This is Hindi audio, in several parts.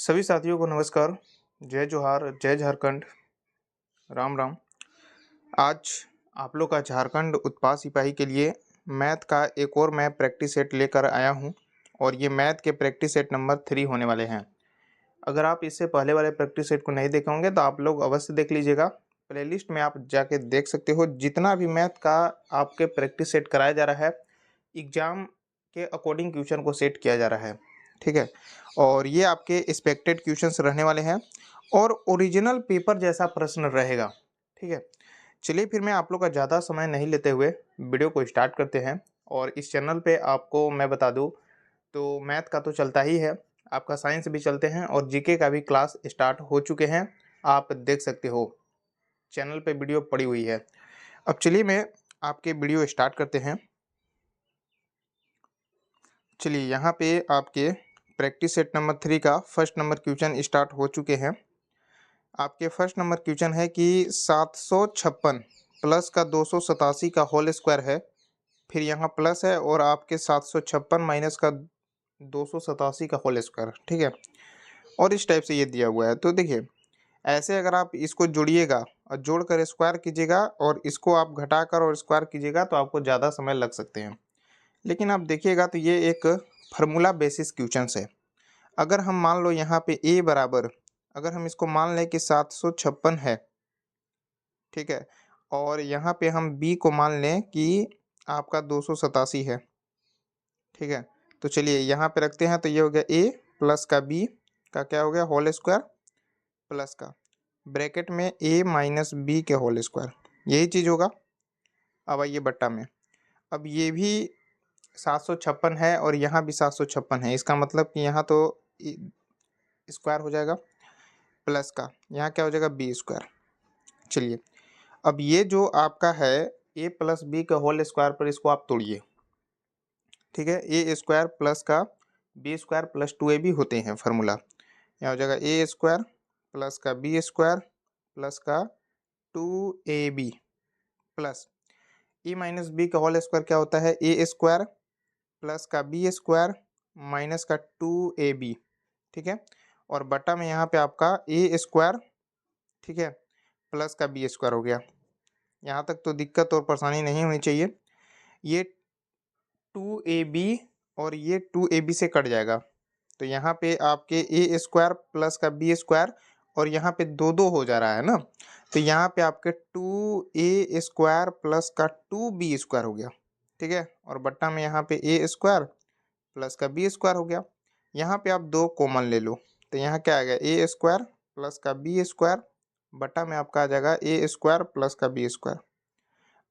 सभी साथियों को नमस्कार। जय जोहार, जय झारखंड, राम राम। आज आप लोग का झारखंड उत्पाद सिपाही के लिए मैथ का एक और मैं प्रैक्टिस सेट लेकर आया हूं और ये मैथ के प्रैक्टिस सेट नंबर 3 होने वाले हैं। अगर आप इससे पहले वाले प्रैक्टिस सेट को नहीं देखे होंगे तो आप लोग अवश्य देख लीजिएगा। प्लेलिस्ट में आप जाके देख सकते हो। जितना भी मैथ का आपके प्रैक्टिस सेट कराया जा रहा है, एग्जाम के अकॉर्डिंग क्वेश्चन को सेट किया जा रहा है, ठीक है। और ये आपके एक्सपेक्टेड क्वेश्चंस रहने वाले हैं और ओरिजिनल पेपर जैसा प्रश्न रहेगा, ठीक है। चलिए फिर मैं आप लोग का ज़्यादा समय नहीं लेते हुए वीडियो को स्टार्ट करते हैं। और इस चैनल पे आपको मैं बता दूं तो मैथ का तो चलता ही है, आपका साइंस भी चलते हैं और जीके का भी क्लास स्टार्ट हो चुके हैं। आप देख सकते हो चैनल पे वीडियो पड़ी हुई है। अब चलिए मैं आपके वीडियो स्टार्ट करते हैं। चलिए यहाँ पे आपके प्रैक्टिस सेट नंबर 3 का फर्स्ट नंबर क्वेश्चन स्टार्ट हो चुके हैं। आपके फर्स्ट नंबर क्वेश्चन है कि 756 प्लस का 287 का होल स्क्वायर है, फिर यहाँ प्लस है और आपके 756 माइनस का 287 का होल स्क्वायर, ठीक है। और इस टाइप से ये दिया हुआ है। तो देखिए ऐसे अगर आप इसको जोड़िएगा और जोड़कर स्क्वायर कीजिएगा और इसको आप घटाकर और स्क्वायर कीजिएगा तो आपको ज़्यादा समय लग सकते हैं। लेकिन आप देखिएगा तो ये एक फार्मूला बेसिस क्वेश्चन है। अगर हम मान लो यहाँ पे a बराबर, अगर हम इसको मान लें कि 756 है, ठीक है, और यहाँ पे हम b को मान लें कि आपका 287 है, ठीक है। तो चलिए यहाँ पे रखते हैं। तो ये हो गया a प्लस का b का क्या हो गया होल स्क्वायर प्लस का ब्रैकेट में a माइनस बी के होल स्क्वायर, यही चीज़ होगा। अब आइए बट्टा में, अब ये भी 756 है और यहाँ भी 756 है, इसका मतलब कि यहाँ तो स्क्वायर हो जाएगा प्लस का, यहाँ क्या हो जाएगा बी स्क्वायर। चलिए अब ये जो आपका है ए प्लस बी का होल स्क्वायर पर इसको आप तोड़िए, ठीक है। ए स्क्वायर प्लस का बी स्क्वायर प्लस 2ab होते हैं फार्मूला। यहाँ हो जाएगा ए स्क्वायर प्लस का बी स्क्वायर प्लस का 2ab प्लस ए माइनस बी का होल स्क्वायर क्या होता है ए स्क्वायर प्लस का बी स्क्वायर माइनस का 2ab, ठीक है। और बटा में यहाँ पे आपका ए स्क्वायर, ठीक है, प्लस का बी स्क्वायर हो गया। यहाँ तक तो दिक्कत और परेशानी नहीं होनी चाहिए। ये 2ab और ये 2ab से कट जाएगा तो यहाँ पे आपके ए स्क्वायर प्लस का बी स्क्वायर और यहाँ पे दो दो हो जा रहा है ना, तो यहाँ पे आपके 2a स्क्वायर प्लस का 2b स्क्वायर हो गया, ठीक है। और बट्टा में यहाँ पे ए स्क्वायर प्लस का बी स्क्वायर हो गया। यहाँ पे आप दो कॉमन ले लो तो यहाँ क्या आ गया ए स्क्वायर प्लस का बी स्क्वायर बटा में आपका आ जाएगा ए स्क्वायर प्लस का बी स्क्वायर।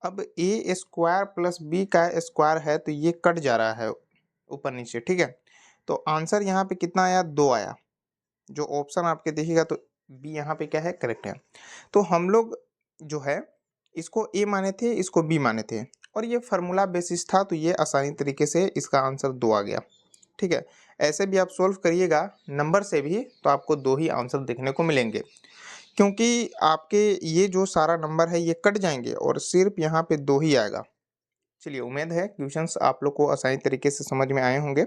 अब ए स्क्वायर प्लस बी का स्क्वायर है तो ये कट जा रहा है ऊपर नीचे, ठीक है। तो आंसर यहाँ पे कितना आया, 2 आया। जो ऑप्शन आपके देखिएगा तो बी यहाँ पे क्या है, करेक्ट है। तो हम लोग जो है इसको ए माने थे, इसको बी माने थे और ये फार्मूला बेसिस था तो ये आसानी तरीके से इसका आंसर 2 आ गया, ठीक है। ऐसे भी आप सोल्व करिएगा नंबर से भी तो आपको 2 ही आंसर देखने को मिलेंगे, क्योंकि आपके ये जो सारा नंबर है ये कट जाएंगे और सिर्फ यहाँ पे 2 ही आएगा। चलिए उम्मीद है क्वेश्चंस आप लोग को आसानी तरीके से समझ में आए होंगे।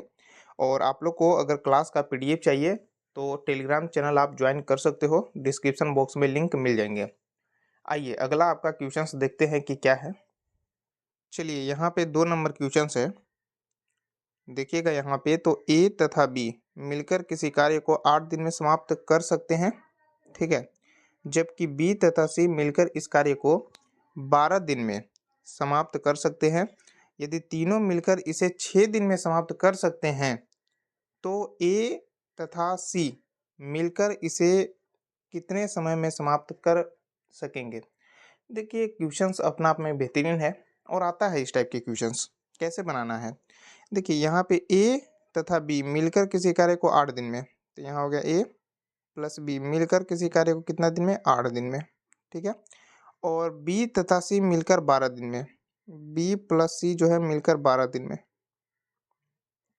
और आप लोग को अगर क्लास का पीडीएफ चाहिए तो टेलीग्राम चैनल आप ज्वाइन कर सकते हो, डिस्क्रिप्शन बॉक्स में लिंक मिल जाएंगे। आइए अगला आपका क्वेश्चंस देखते हैं कि क्या है। चलिए यहाँ पे 2 नंबर क्वेश्चंस है, देखिएगा यहाँ पे। तो ए तथा बी मिलकर किसी कार्य को 8 दिन में समाप्त कर सकते हैं, ठीक है, जबकि बी तथा सी मिलकर इस कार्य को 12 दिन में समाप्त कर सकते हैं। यदि तीनों मिलकर इसे 6 दिन में समाप्त कर सकते हैं तो ए तथा सी मिलकर इसे कितने समय में समाप्त कर सकेंगे। देखिए क्वेश्चंस अपना आप में बेहतरीन है और आता है इस टाइप के क्वेश्चंस। कैसे बनाना है, देखिए यहाँ पे ए तथा बी मिलकर किसी कार्य को 8 दिन में, तो यहाँ हो गया ए प्लस बी मिलकर किसी कार्य को कितना दिन में, 8 दिन में, ठीक है। और बी तथा सी मिलकर 12 दिन में, बी प्लस सी जो है मिलकर 12 दिन में,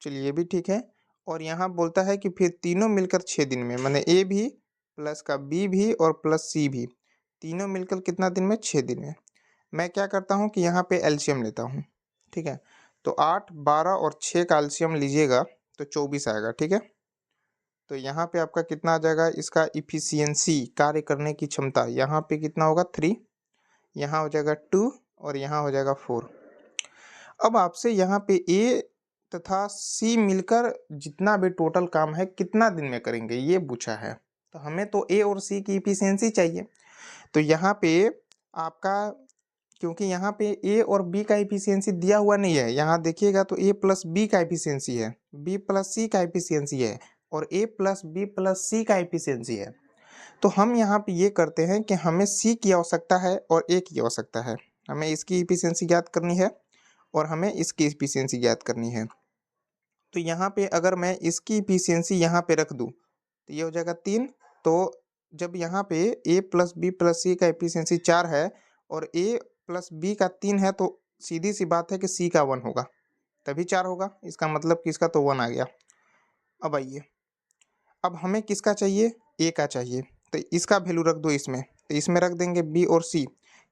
चलिए ये भी ठीक है। और यहाँ बोलता है कि फिर तीनों मिलकर 6 दिन में, माने ए भी प्लस का बी भी और प्लस सी भी, तीनों मिलकर कितना दिन में, 6 दिन में। मैं क्या करता हूँ कि यहाँ पे एलसीएम लेता हूँ, ठीक है। तो 8, 12 और 6 का एलसीएम लीजिएगा तो 24 आएगा, ठीक है। तो यहाँ पे आपका कितना आ जाएगा, इसका इफिशियंसी कार्य करने की क्षमता यहाँ पे कितना होगा 3, यहाँ हो जाएगा 2 और यहाँ हो जाएगा 4। अब आपसे यहाँ पे ए तथा सी मिलकर जितना भी टोटल काम है कितना दिन में करेंगे ये पूछा है। तो हमें तो ए और सी की इफिशियंसी चाहिए। तो यहाँ पे आपका, क्योंकि यहाँ पे ए और बी का इफिशियंसी दिया हुआ नहीं है, यहाँ देखिएगा तो ए प्लस बी का इफिशियंसी है, बी प्लस सी का इफिशियंसी है और ए प्लस बी प्लस सी का इफिशियंसी है। तो हम यहाँ पे ये करते हैं कि हमें सी की आवश्यकता है और ए की आवश्यकता है। हमें इसकी इफिशियंसी ज्ञात करनी है और हमें इसकी इफिशियंसी ज्ञात करनी है। तो यहाँ पे अगर मैं इसकी इफिशियंसी यहाँ पे रख दूँ तो ये हो जाएगा 3। तो जब यहाँ पे ए प्लस बी प्लस सी का इफिशियंसी 4 है और ए प्लस बी का 3 है, तो सीधी सी बात है कि सी का 1 होगा तभी 4 होगा। इसका मतलब कि इसका तो 1 आ गया। अब आइए, अब हमें किसका चाहिए, ए का चाहिए। तो इसका वैल्यू रख दो इसमें, तो इसमें रख देंगे बी और सी।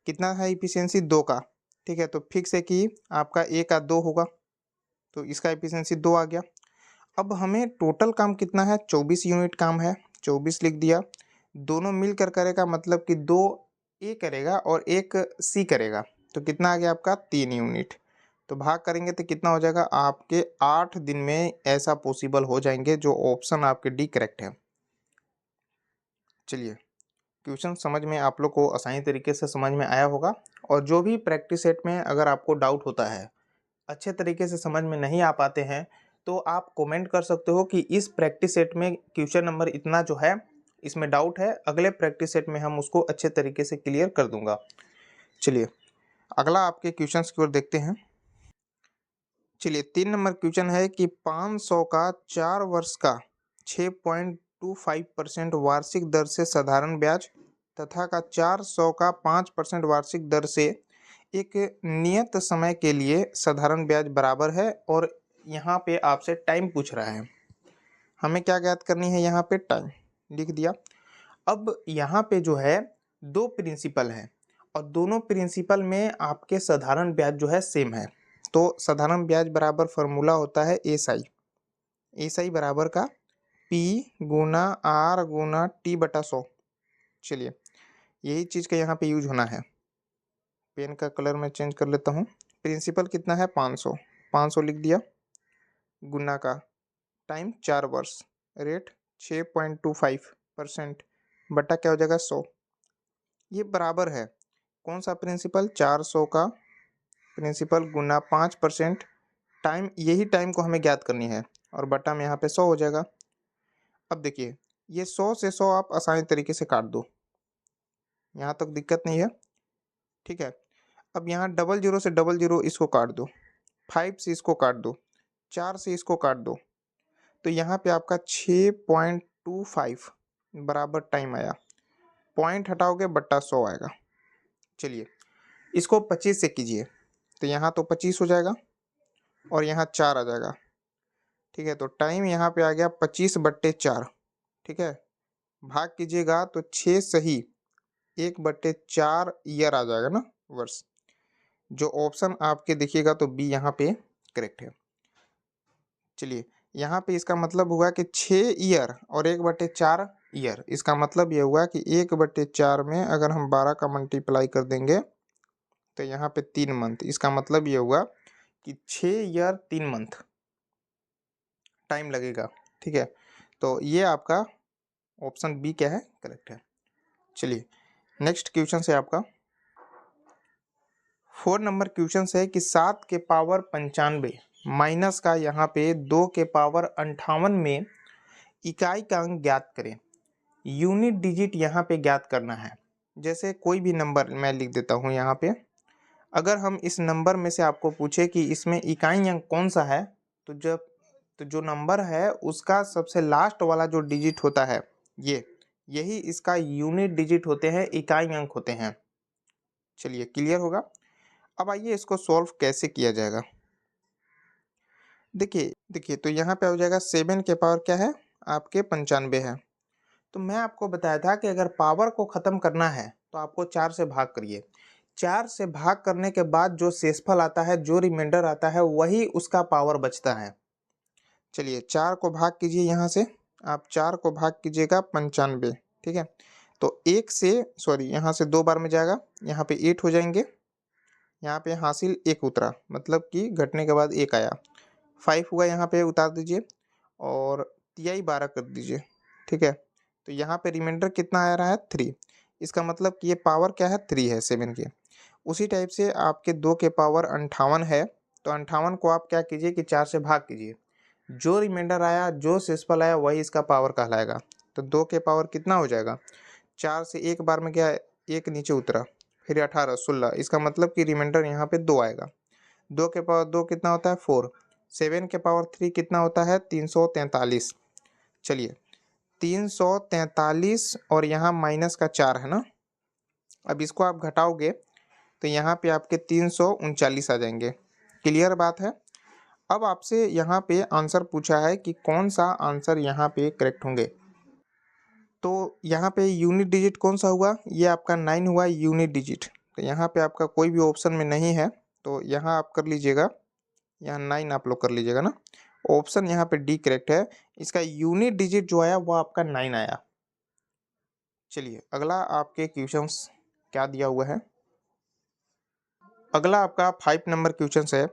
कितना है इफिशियंसी 2 का, ठीक है। तो फिक्स है कि आपका ए का 2 होगा, तो इसका एफिशिएंसी 2 आ गया। अब हमें टोटल काम कितना है, 24 यूनिट काम है, 24 लिख दिया। दोनों मिलकर करेगा मतलब कि 2 ए करेगा और 1 सी करेगा, तो कितना आ गया आपका 3 यूनिट। तो भाग करेंगे तो कितना हो जाएगा, आपके 8 दिन में ऐसा पॉसिबल हो जाएंगे, जो ऑप्शन आपके डी करेक्ट है। चलिए, क्वेश्चन समझ में आप लोग को आसानी तरीके से समझ में आया होगा। और जो भी प्रैक्टिस सेट में अगर आपको डाउट होता है, अच्छे तरीके से समझ में नहीं आ पाते हैं, तो आप कमेंट कर सकते हो कि इस प्रैक्टिस सेट में क्वेश्चन नंबर इतना जो है इसमें डाउट है, अगले प्रैक्टिस सेट में हम उसको अच्छे तरीके से क्लियर कर दूंगा। चलिए अगला आपके क्वेश्चन की ओर देखते हैं। चलिए 3 नंबर क्वेश्चन है कि 500 का 4 वर्ष का 6.25% वार्षिक दर से साधारण ब्याज तथा का 400 का 5% वार्षिक दर से एक नियत समय के लिए साधारण ब्याज बराबर है। और यहाँ पे आपसे टाइम पूछ रहा है, हमें क्या ज्ञात करनी है, यहाँ पे टाइम लिख दिया। अब यहाँ पे जो है 2 प्रिंसिपल है और दोनों प्रिंसिपल में आपके साधारण ब्याज जो है सेम है। तो साधारण ब्याज बराबर फॉर्मूला होता है एसआई, एसआई बराबर का पी गुना आर गुना टी बटा 100। चलिए यही चीज़ का यहाँ पे यूज होना है। पेन का कलर मैं चेंज कर लेता हूँ। प्रिंसिपल कितना है 500, 500 लिख दिया, गुना का टाइम 4 वर्ष, रेट 6.25% बटा क्या हो जाएगा 100। ये बराबर है कौन सा प्रिंसिपल, 400 का प्रिंसिपल गुना 5%, टाइम, यही टाइम को हमें ज्ञात करनी है और बटा में यहाँ पे 100 हो जाएगा। अब देखिए ये 100 से 100 आप आसानी तरीके से काट दो, यहाँ तक दिक्कत नहीं है, ठीक है। अब यहाँ 00 से 00 इसको काट दो, 5 से इसको काट दो, 4 से इसको काट दो, तो यहाँ पे आपका 6.25 बराबर टाइम आया। पॉइंट हटाओगे बट्टा 100 आएगा। चलिए इसको 25 से कीजिए, तो यहाँ तो 25 हो जाएगा और यहाँ 4 आ जाएगा, ठीक है। तो टाइम यहाँ पे आ गया 25/4, ठीक है। भाग कीजिएगा तो 6 सही 1/4 ईयर आ जाएगा ना, वर्ष। जो ऑप्शन आपके देखिएगा तो बी यहाँ पे करेक्ट है। चलिए यहाँ पे इसका मतलब हुआ कि 6 ईयर और 1/4 ईयर, इसका मतलब ये हुआ कि 1/4 में अगर हम 12 का मल्टीप्लाई कर देंगे तो यहाँ पे 3 मंथ, इसका मतलब ये हुआ कि 6 ईयर 3 मंथ टाइम लगेगा, ठीक है। तो ये आपका ऑप्शन बी क्या है, करेक्ट है। चलिए नेक्स्ट क्वेश्चन से आपका 4 नंबर क्वेश्चन है कि 7 के पावर 95 माइनस का यहाँ पे 2 के पावर 58 में इकाई का अंक ज्ञात करें। यूनिट डिजिट यहाँ पे ज्ञात करना है। जैसे कोई भी नंबर मैं लिख देता हूँ यहाँ पे, अगर हम इस नंबर में से आपको पूछे कि इसमें इकाई अंक कौन सा है, तो जो नंबर है उसका सबसे लास्ट वाला जो डिजिट होता है यही इसका यूनिट डिजिट होते हैं, इकाई अंक होते हैं। चलिए क्लियर होगा। अब आइए इसको सॉल्व कैसे किया जाएगा। देखिए तो यहाँ पे हो जाएगा 7 के पावर क्या है आपके 95 है। तो मैं आपको बताया था कि अगर पावर को ख़त्म करना है तो आपको 4 से भाग करिए। 4 से भाग करने के बाद जो शेषफल आता है, जो रिमाइंडर आता है, वही उसका पावर बचता है। चलिए 4 को भाग कीजिए यहाँ से, आप 4 को भाग कीजिएगा 95, ठीक है। तो 1 से सॉरी यहाँ से 2 बार में जाएगा, यहाँ पे 8 हो जाएंगे, यहाँ पे हासिल 1 उतरा, मतलब कि घटने के बाद 1 आया। 5 हुआ, यहाँ पे उतार दीजिए और तिहाई 12 कर दीजिए, ठीक है। तो यहाँ पे रिमाइंडर कितना आ रहा है 3। इसका मतलब कि ये पावर क्या है 3 है 7 के। उसी टाइप से आपके 2 के पावर 58 है, तो 58 को आप क्या कीजिए कि 4 से भाग कीजिए, जो रिमाइंडर आया, जो शेषफल आया, वही इसका पावर कहलाएगा। तो 2 के पावर कितना हो जाएगा, 4 से एक बार में क्या, 1 नीचे उतरा, फिर 18 16, इसका मतलब कि रिमाइंडर यहाँ पे 2 आएगा। 2 के पावर 2 कितना होता है 4। 7 के पावर 3 कितना होता है 343। चलिए 343 और यहाँ माइनस का 4 है ना, अब इसको आप घटाओगे तो यहाँ पे आपके 339 आ जाएंगे। क्लियर बात है। अब आपसे यहाँ पे आंसर पूछा है कि कौन सा आंसर यहाँ पे करेक्ट होंगे। तो यहाँ पे यूनिट डिजिट कौन सा हुआ, ये आपका 9 हुआ यूनिट डिजिट। तो यहाँ पे आपका कोई भी ऑप्शन में नहीं है, तो यहाँ आप कर लीजिएगा, यहाँ 9 आप लोग कर लीजिएगा ना। ऑप्शन यहाँ पे डी करेक्ट है, इसका यूनिट डिजिट जो आया वो आपका 9 आया। चलिए अगला आपके क्वेश्चंस क्या दिया हुआ है। अगला आपका 5 नंबर क्वेश्चन है,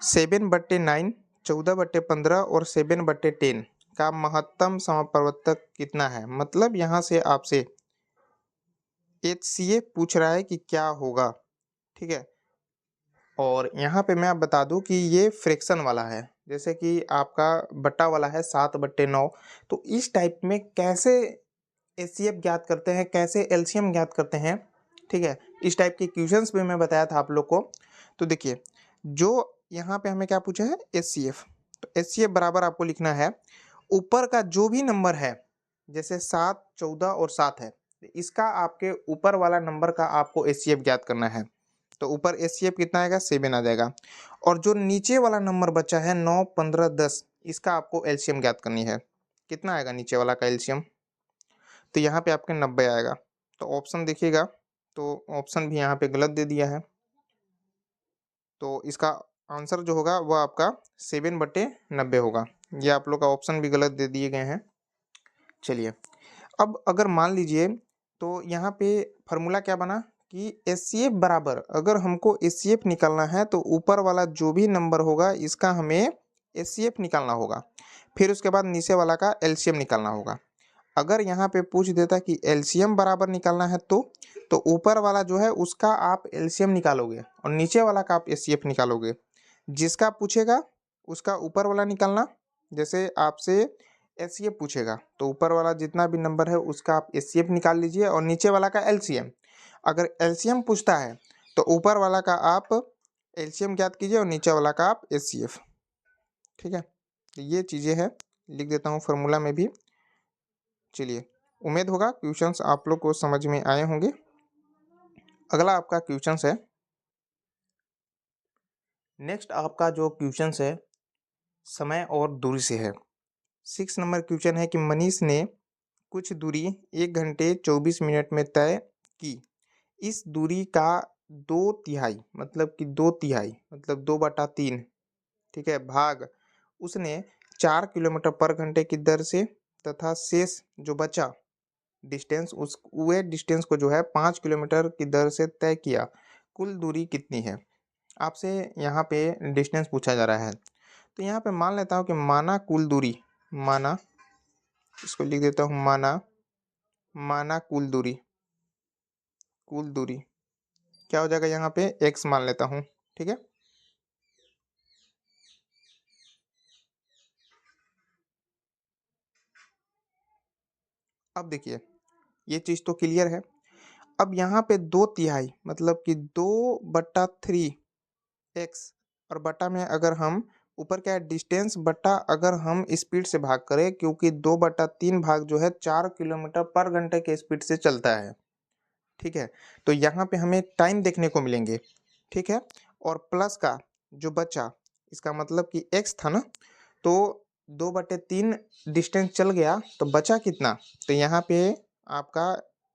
7/9, 14/15 और 7/10 का महत्तम समापवर्तक कितना है। मतलब यहाँ से आपसे HCF पूछ रहा है कि क्या होगा, ठीक है। और यहाँ पे मैं आप बता दूं कि ये फ्रैक्शन वाला है, जैसे कि आपका बट्टा वाला है 7/9। तो इस टाइप में कैसे HCF ज्ञात करते हैं, कैसे LCM ज्ञात करते हैं, ठीक है, इस टाइप के क्वेश्चंस भी मैं बताया था आप लोग को। तो देखिए जो यहाँ पे हमें क्या पूछा है HCF, तो HCF बराबर आपको लिखना है ऊपर का जो भी नंबर है, जैसे 7 14 और 7 है, इसका आपके ऊपर वाला नंबर का आपको HCF ज्ञात करना है। तो ऊपर HCF कितना आएगा 7 आ जाएगा, और जो नीचे वाला नंबर बचा है 9 15 10, इसका आपको LCM ज्ञात करनी है। कितना आएगा नीचे वाला का LCM, तो यहाँ पे आपके 90 आएगा। तो ऑप्शन देखिएगा, तो ऑप्शन भी यहाँ पे गलत दे दिया है, तो इसका आंसर जो होगा वो आपका 7/90 होगा। ये आप लोग का ऑप्शन भी गलत दे दिए गए हैं। चलिए अब अगर मान लीजिए, तो यहाँ पे फार्मूला क्या बना कि HCF बराबर, अगर हमको HCF निकालना है तो ऊपर वाला जो भी नंबर होगा इसका हमें HCF निकालना होगा, फिर उसके बाद नीचे वाला का LCM निकालना होगा। अगर यहाँ पे पूछ देता कि LCM बराबर निकालना है, तो ऊपर वाला जो है उसका आप LCM निकालोगे और नीचे वाला का आप HCF निकालोगे। जिसका पूछेगा उसका ऊपर वाला निकालना, जैसे आपसे HCF पूछेगा तो ऊपर वाला जितना भी नंबर है उसका आप HCF निकाल लीजिए और नीचे वाला का LCM। अगर LCM पूछता है तो ऊपर वाला का आप LCM ज्ञात कीजिए और नीचे वाला का आप HCF, ठीक है। तो ये चीज़ें हैं, लिख देता हूँ फार्मूला में भी। चलिए उम्मीद होगा क्वेश्चंस आप लोग को समझ में आए होंगे। अगला आपका क्वेश्चंस है, नेक्स्ट आपका जो क्वेश्चंस है समय और दूरी से है। 6 नंबर क्वेश्चन है कि मनीष ने कुछ दूरी 1 घंटे 24 मिनट में तय की। इस दूरी का 2/3 मतलब कि 2/3 मतलब 2/3, ठीक है, भाग उसने 4 किलोमीटर पर घंटे की दर से तथा शेष जो बचा डिस्टेंस, उस वे डिस्टेंस को जो है 5 किलोमीटर की दर से तय किया। कुल दूरी कितनी है। आपसे यहाँ पे डिस्टेंस पूछा जा रहा है, तो यहाँ पे मान लेता हूँ कि माना कुल दूरी, माना, इसको लिख देता हूँ माना, माना कुल दूरी, कुल दूरी क्या हो जाएगा यहाँ पे x मान लेता हूँ, ठीक है। अब देखिए ये चीज़ तो क्लियर है। अब यहाँ पे 2/3 मतलब कि 2/3 x, और बटा में अगर हम ऊपर क्या है डिस्टेंस बटा अगर हम स्पीड से भाग करें, क्योंकि 2/3 भाग जो है 4 किलोमीटर पर घंटे के स्पीड से चलता है, ठीक है। तो यहाँ पे हमें टाइम देखने को मिलेंगे, ठीक है। और प्लस का जो बचा, इसका मतलब कि x था ना, तो 2/3 डिस्टेंस चल गया तो बचा कितना, तो यहाँ पे आपका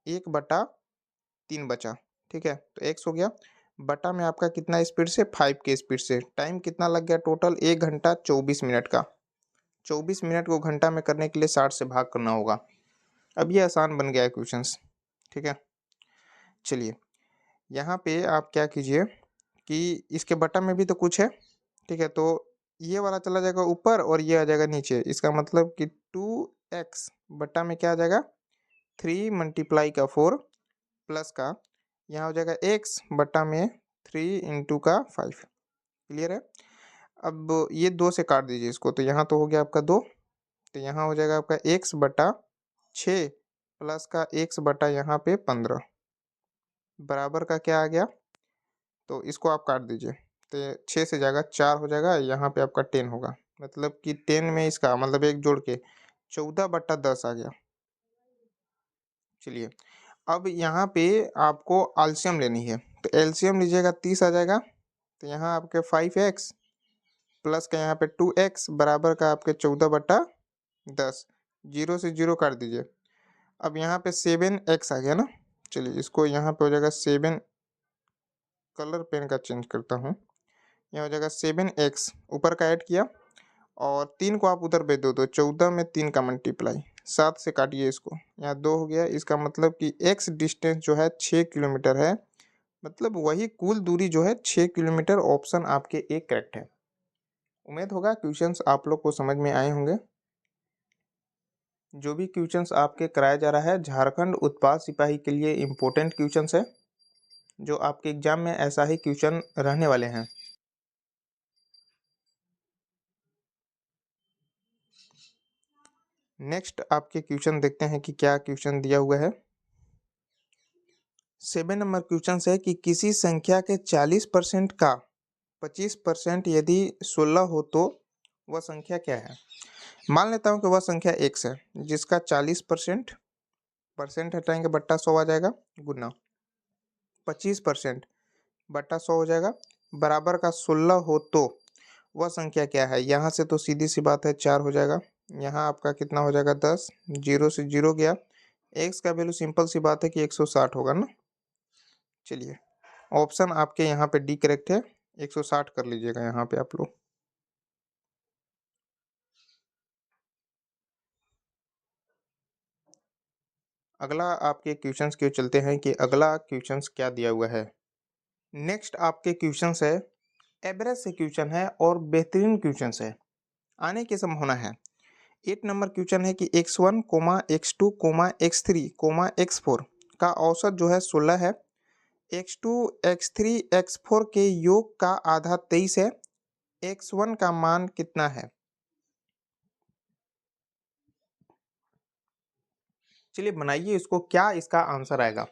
1/3 बचा, ठीक है। तो x हो गया, बटा में आपका कितना स्पीड से 5 के स्पीड से, टाइम कितना लग गया टोटल 1 घंटा 24 मिनट का, 24 मिनट को घंटा में करने के लिए 60 से भाग करना होगा। अब ये आसान बन गया है क्वेश्चंस, ठीक है। चलिए यहाँ पे आप क्या कीजिए कि इसके बटा में भी तो कुछ है, ठीक है, तो ये वाला चला जाएगा ऊपर और ये आ जाएगा नीचे। इसका मतलब कि 2x बटा में क्या आ जाएगा 3 मल्टीप्लाई का 4 प्लस का यहाँ हो जाएगा x बटा में 3 इंटू का 5। क्लियर है। अब ये 2 से काट दीजिए इसको, तो यहाँ तो हो गया आपका 2, तो यहाँ हो जाएगा आपका x बटा 6 प्लस का x बटा यहाँ पे 15 बराबर का क्या आ गया, तो इसको आप काट दीजिए, तो 6 से जाएगा 4 हो जाएगा, यहाँ पे आपका 10 होगा। मतलब कि 10 में इसका मतलब एक जोड़ के 14 बटा 10 आ गया। चलिए अब यहाँ पे आपको एलसीएम लेनी है, तो एलसीएम लीजिएगा 30 आ जाएगा, तो यहाँ आपके 5x प्लस का यहाँ पे 2x बराबर का आपके 14 बटा 10, जीरो से जीरो काट दीजिए। अब यहाँ पे 7x आ गया ना, चलिए इसको यहाँ पे हो जाएगा 7, कलर पेन का चेंज करता हूँ, यहाँ हो जाएगा 7x ऊपर का ऐड किया और 3 को आप उधर भेज दो, तो 14 में 3 का मल्टीप्लाई 7 से काटिए इसको, यहाँ 2 हो गया। इसका मतलब कि x डिस्टेंस जो है 6 किलोमीटर है, मतलब वही कुल दूरी जो है 6 किलोमीटर। ऑप्शन आपके एक करेक्ट है। उम्मीद होगा क्वेश्चंस आप लोग को समझ में आए होंगे। जो भी क्वेश्चंस आपके कराया जा रहा है झारखंड उत्पाद सिपाही के लिए इम्पोर्टेंट क्वेश्चंस है, जो आपके एग्जाम में ऐसा ही क्वेश्चन रहने वाले हैं। नेक्स्ट आपके क्वेश्चन देखते हैं कि क्या क्वेश्चन दिया हुआ है। 7 नंबर क्वेश्चन है कि किसी संख्या के 40% का 25% यदि 16 हो तो वह संख्या क्या है। मान लेता हूँ कि वह संख्या x है, जिसका 40% परसेंट हटाएंगे बट्टा 100 आ जाएगा, गुना 25% बट्टा 100 हो जाएगा, बराबर का 16 हो तो वह संख्या क्या है। यहाँ से तो सीधी सी बात है 4 हो जाएगा, यहाँ आपका कितना हो जाएगा 10, जीरो से जीरो गया, x का वैल्यू सिंपल सी बात है कि 160 होगा ना। चलिए ऑप्शन आपके यहाँ पे डी करेक्ट है, 160 कर लीजिएगा यहाँ पे आप लोग। अगला आपके क्वेश्चंस के चलते हैं कि अगला क्वेश्चंस क्या दिया हुआ है। नेक्स्ट आपके क्वेश्चंस है, एवरेज से क्वेश्चन है और बेहतरीन क्वेश्चंस है, आने की संभावना है। 8 नंबर क्वेश्चन है कि x1, x2, x3, x4 का औसत जो है 16 है, x2, x3, x4 के योग का आधा 23 है, x1 का मान कितना है। चलिए बनाइए इसको, क्या इसका आंसर आएगा।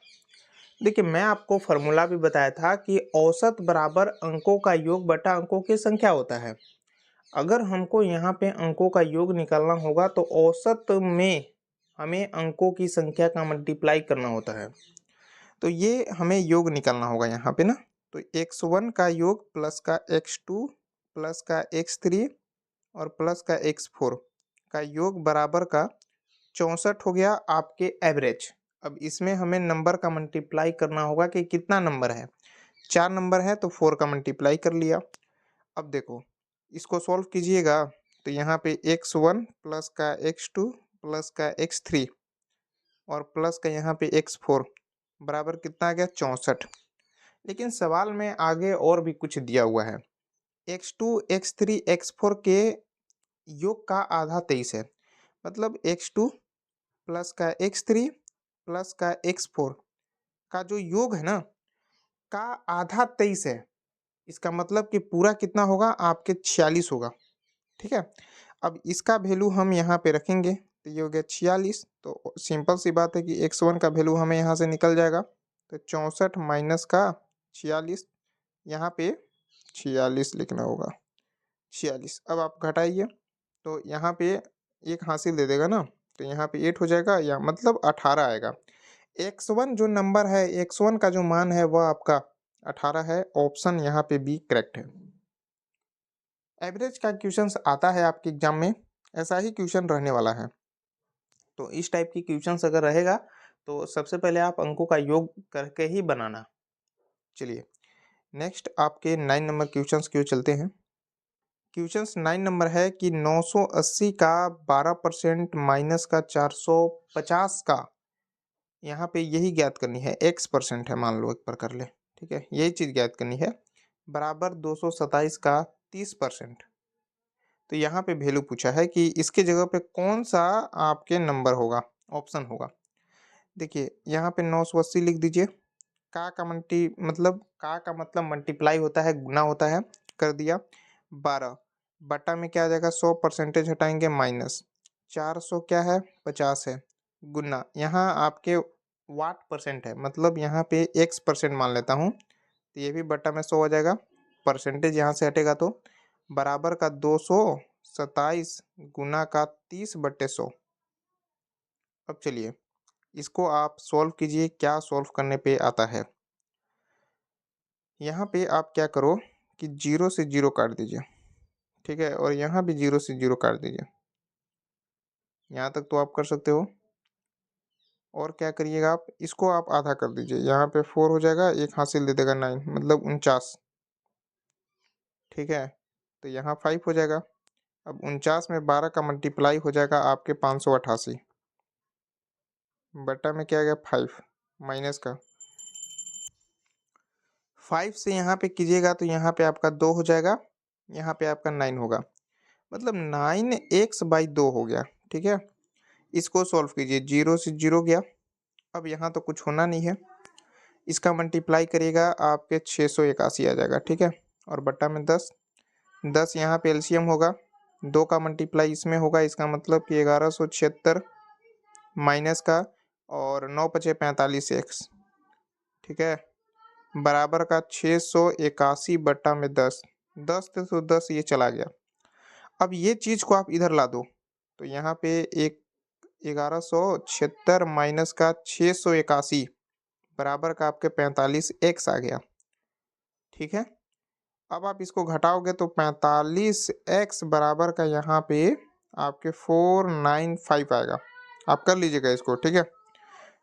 देखिए मैं आपको फॉर्मूला भी बताया था कि औसत बराबर अंकों का योग बटा अंकों की संख्या होता है। अगर हमको यहाँ पे अंकों का योग निकालना होगा तो औसत में हमें अंकों की संख्या का मल्टीप्लाई करना होता है, तो ये हमें योग निकालना होगा यहाँ पे ना। तो x1 का योग प्लस का x2 प्लस का x3 और प्लस का x4 का योग बराबर का 64 हो गया आपके एवरेज। अब इसमें हमें नंबर का मल्टीप्लाई करना होगा कि कितना नंबर है, 4 नंबर है तो 4 का मल्टीप्लाई कर लिया। अब देखो इसको सॉल्व कीजिएगा, तो यहाँ पे x1 प्लस का x2 प्लस का x3 और प्लस का यहाँ पे x4 बराबर कितना आ गया 64। लेकिन सवाल में आगे और भी कुछ दिया हुआ है, x2 x3 x4 के योग का आधा 23 है, मतलब x2 प्लस का x3 प्लस का x4 का जो योग है ना का आधा 23 है। इसका मतलब कि पूरा कितना होगा आपके 46 होगा, ठीक है। अब इसका वैल्यू हम यहाँ पे रखेंगे, तो ये हो गया 46। तो सिंपल सी बात है कि x1 का वैल्यू हमें यहाँ से निकल जाएगा, तो 64 माइनस का 46, यहाँ पे 46 लिखना होगा, 46। अब आप घटाइए तो यहाँ पे एक हासिल दे देगा ना, तो यहाँ पे 8 हो जाएगा, या मतलब 18 आएगा। x1 जो नंबर है, x1 का जो मान है वह आपका 18 है। ऑप्शन यहाँ पे बी करेक्ट है। एवरेज का क्वेश्चन आता है आपके एग्जाम में, ऐसा ही क्वेश्चन रहने वाला है। तो इस टाइप की क्वेश्चन अगर रहेगा तो सबसे पहले आप अंकों का योग करके ही बनाना। चलिए नेक्स्ट आपके 9 नंबर क्वेश्चन क्यों चलते हैं। क्वेश्चन 9 नंबर है कि 980 का 12% माइनस का 450 का, यहाँ पे यही ज्ञात करनी है, एक्स परसेंट है, मान लो एक पर कर ले, ठीक है, यही चीज़ ज्ञात करनी है, बराबर 227 का 30%। तो यहाँ पे वैल्यू पूछा है कि इसके जगह पे कौन सा आपके नंबर होगा, ऑप्शन होगा। देखिए यहाँ पे 980 लिख दीजिए, का मतलब मल्टीप्लाई होता है, गुना होता है, कर दिया। 12 बटा में क्या आ जाएगा, 100 परसेंटेज हटाएंगे माइनस 400 क्या है, 50 है, गुना यहाँ आपके वाट परसेंट है, मतलब यहाँ पे एक्स परसेंट मान लेता हूँ, तो ये भी बटा में 100 हो जाएगा, परसेंटेज यहाँ से हटेगा तो बराबर का 227 गुना का 30/100। अब चलिए इसको आप सॉल्व कीजिए, क्या सॉल्व करने पे आता है। यहाँ पे आप क्या करो कि 0 से 0 काट दीजिए, ठीक है, और यहाँ भी 0 से 0 काट दीजिए, यहाँ तक तो आप कर सकते हो। और क्या करिएगा आप, इसको आप आधा कर दीजिए, यहाँ पे 4 हो जाएगा, एक हासिल दे देगा 9, मतलब 49, ठीक है, तो यहाँ 5 हो जाएगा। अब 49 में 12 का मल्टीप्लाई हो जाएगा आपके 588, बटा में क्या आ गया 5, माइनस का 5 से यहाँ पे कीजिएगा तो यहाँ पे आपका 2 हो जाएगा, यहाँ पे आपका 9 होगा, मतलब 9x/2 हो गया, ठीक है। इसको सॉल्व कीजिए, 0 से 0 गया, अब यहाँ तो कुछ होना नहीं है, इसका मल्टीप्लाई करिएगा आपके 681 आ जाएगा, ठीक है, और बट्टा में 10, 10 यहाँ पे एलसीएम होगा, 2 का मल्टीप्लाई इसमें होगा, इसका मतलब कि 1176 माइनस का, और 9 बचे 45x, ठीक है, बराबर का 681 बट्टा में 10, 10 तो 10 ये चला गया। अब ये चीज़ को आप इधर ला दो, तो यहाँ पे एक 1176 माइनस का 681 बराबर का आपके 45x आ गया, ठीक है। अब आप इसको घटाओगे तो 45x बराबर का यहाँ पे आपके 495 आएगा, आप कर लीजिएगा इसको, ठीक है।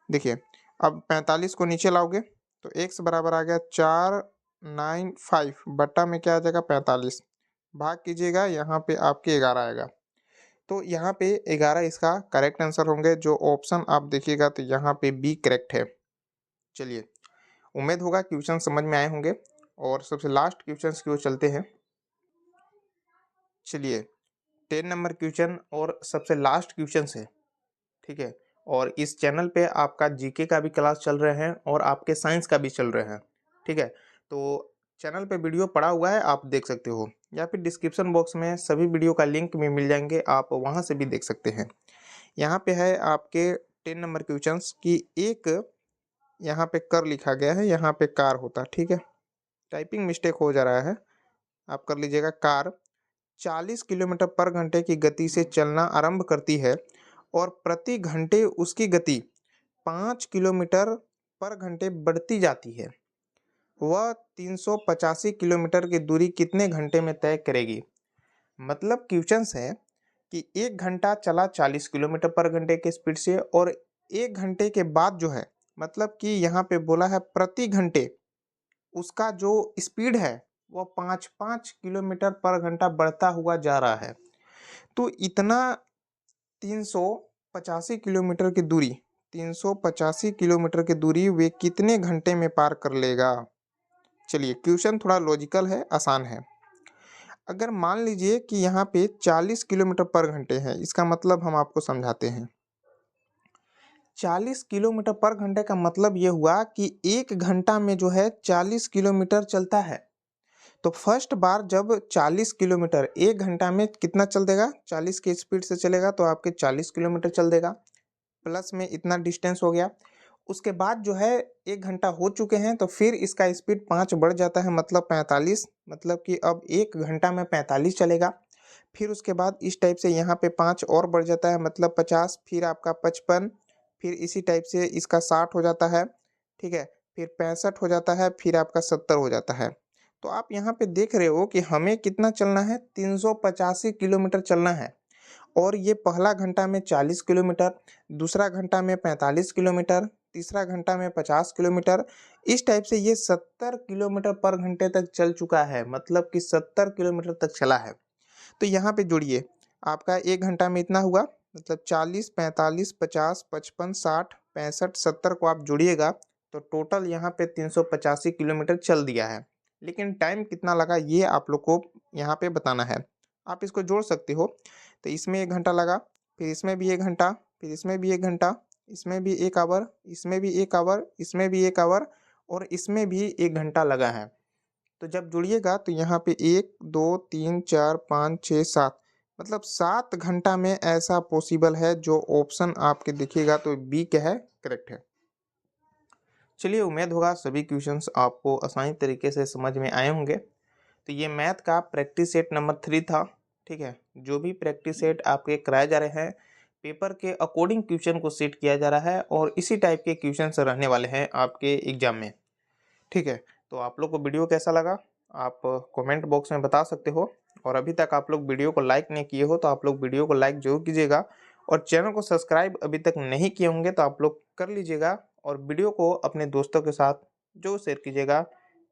देखिए अब 45 को नीचे लाओगे तो x बराबर आ गया 495 बट्टा में क्या आ जाएगा 45, भाग कीजिएगा, यहाँ पे आपके 11 आएगा, तो यहाँ पे 11 इसका करेक्ट आंसर होंगे। जो ऑप्शन आप देखिएगा तो यहाँ पे बी करेक्ट है। चलिए उम्मीद होगा क्वेश्चन समझ में आए होंगे, और सबसे लास्ट क्वेश्चन की ओर चलते हैं। चलिए 10 नंबर क्वेश्चन और सबसे लास्ट क्वेश्चन है, ठीक है, और इस चैनल पे आपका जीके का भी क्लास चल रहे हैं और आपके साइंस का भी चल रहे हैं, ठीक है। तो चैनल पे वीडियो पड़ा हुआ है, आप देख सकते हो, या फिर डिस्क्रिप्शन बॉक्स में सभी वीडियो का लिंक भी मिल जाएंगे, आप वहां से भी देख सकते हैं। यहाँ पे है आपके 10 नंबर क्वेश्चंस की, एक यहाँ पे कर लिखा गया है, यहाँ पे कार होता, ठीक है, टाइपिंग मिस्टेक हो जा रहा है, आप कर लीजिएगा। कार 40 किलोमीटर पर घंटे की गति से चलना आरंभ करती है और प्रति घंटे उसकी गति 5 किलोमीटर पर घंटे बढ़ती जाती है, वह 385 किलोमीटर की दूरी कितने घंटे में तय करेगी। मतलब क्वेश्चन है कि 1 घंटा चला 40 किलोमीटर पर घंटे के स्पीड से, और 1 घंटे के बाद जो है, मतलब कि यहाँ पे बोला है प्रति घंटे उसका जो स्पीड है वह 5-5 किलोमीटर पर घंटा बढ़ता हुआ जा रहा है। तो इतना 385 किलोमीटर की दूरी, 385 किलोमीटर की दूरी वे कितने घंटे में पार कर लेगा। चलिए क्वेश्चन थोड़ा लॉजिकल है, आसान है। अगर मान लीजिए कि यहाँ पे 40 किलोमीटर पर घंटे है, इसका मतलब हम आपको समझाते हैं। 40 किलोमीटर पर घंटे का मतलब ये हुआ कि 1 घंटा में जो है 40 किलोमीटर चलता है। तो फर्स्ट बार जब 40 किलोमीटर 1 घंटा में कितना चल देगा, 40 की स्पीड से चलेगा तो आपके 40 किलोमीटर चल देगा, प्लस में इतना डिस्टेंस हो गया। उसके बाद जो है 1 घंटा हो चुके हैं तो फिर इसका स्पीड 5 बढ़ जाता है, मतलब 45, मतलब कि अब 1 घंटा में 45 चलेगा। फिर उसके बाद इस टाइप से यहाँ पे 5 और बढ़ जाता है, मतलब 50, फिर आपका 55, फिर इसी टाइप से इसका 60 हो जाता है, ठीक है, फिर 65 हो जाता है, फिर आपका 70 हो जाता है। तो आप यहाँ पे देख रहे हो कि हमें कितना चलना है, 385 किलोमीटर चलना है, और ये पहला घंटा में 40 किलोमीटर, दूसरा घंटा में 45 किलोमीटर, तीसरा घंटा में 50 किलोमीटर, इस टाइप से ये 70 किलोमीटर पर घंटे तक चल चुका है, मतलब कि 70 किलोमीटर तक चला है। तो यहाँ पे जोड़िए, आपका 1 घंटा में इतना हुआ, मतलब 40, 45, 50, 55, 60, 65, 70 को आप जोड़िएगा तो टोटल यहाँ पे 385 किलोमीटर चल दिया है। लेकिन टाइम कितना लगा ये आप लोग को यहाँ पे बताना है। आप इसको जोड़ सकते हो, तो इसमें 1 घंटा लगा, फिर इसमें भी 1 घंटा, फिर इसमें भी 1 घंटा, इसमें भी 1 आवर, इसमें भी 1 आवर, इसमें भी 1 आवर और इसमें भी 1 घंटा लगा है। तो जब जुड़िएगा तो यहाँ पे 1, 2, 3, 4, 5, 6, 7, मतलब 7 घंटा में ऐसा पॉसिबल है। जो ऑप्शन आपके दिखेगा तो बी क्या है, करेक्ट है। चलिए, उम्मीद होगा सभी क्वेश्चंस आपको आसानी तरीके से समझ में आए होंगे। तो ये मैथ का प्रैक्टिस सेट नंबर 3 था। ठीक है, जो भी प्रैक्टिस सेट आपके कराए जा रहे हैं पेपर के अकॉर्डिंग क्वेश्चन को सेट किया जा रहा है और इसी टाइप के क्वेश्चन रहने वाले हैं आपके एग्जाम में। ठीक है, तो आप लोग को वीडियो कैसा लगा आप कमेंट बॉक्स में बता सकते हो। और अभी तक आप लोग वीडियो को लाइक नहीं किए हो तो आप लोग वीडियो को लाइक जरूर कीजिएगा और चैनल को सब्सक्राइब अभी तक नहीं किए होंगे तो आप लोग कर लीजिएगा और वीडियो को अपने दोस्तों के साथ जरूर शेयर कीजिएगा।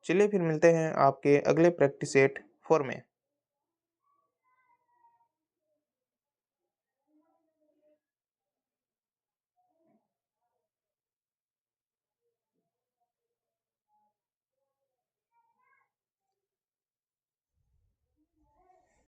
चलिए फिर मिलते हैं आपके अगले प्रैक्टिस सेट 4 में।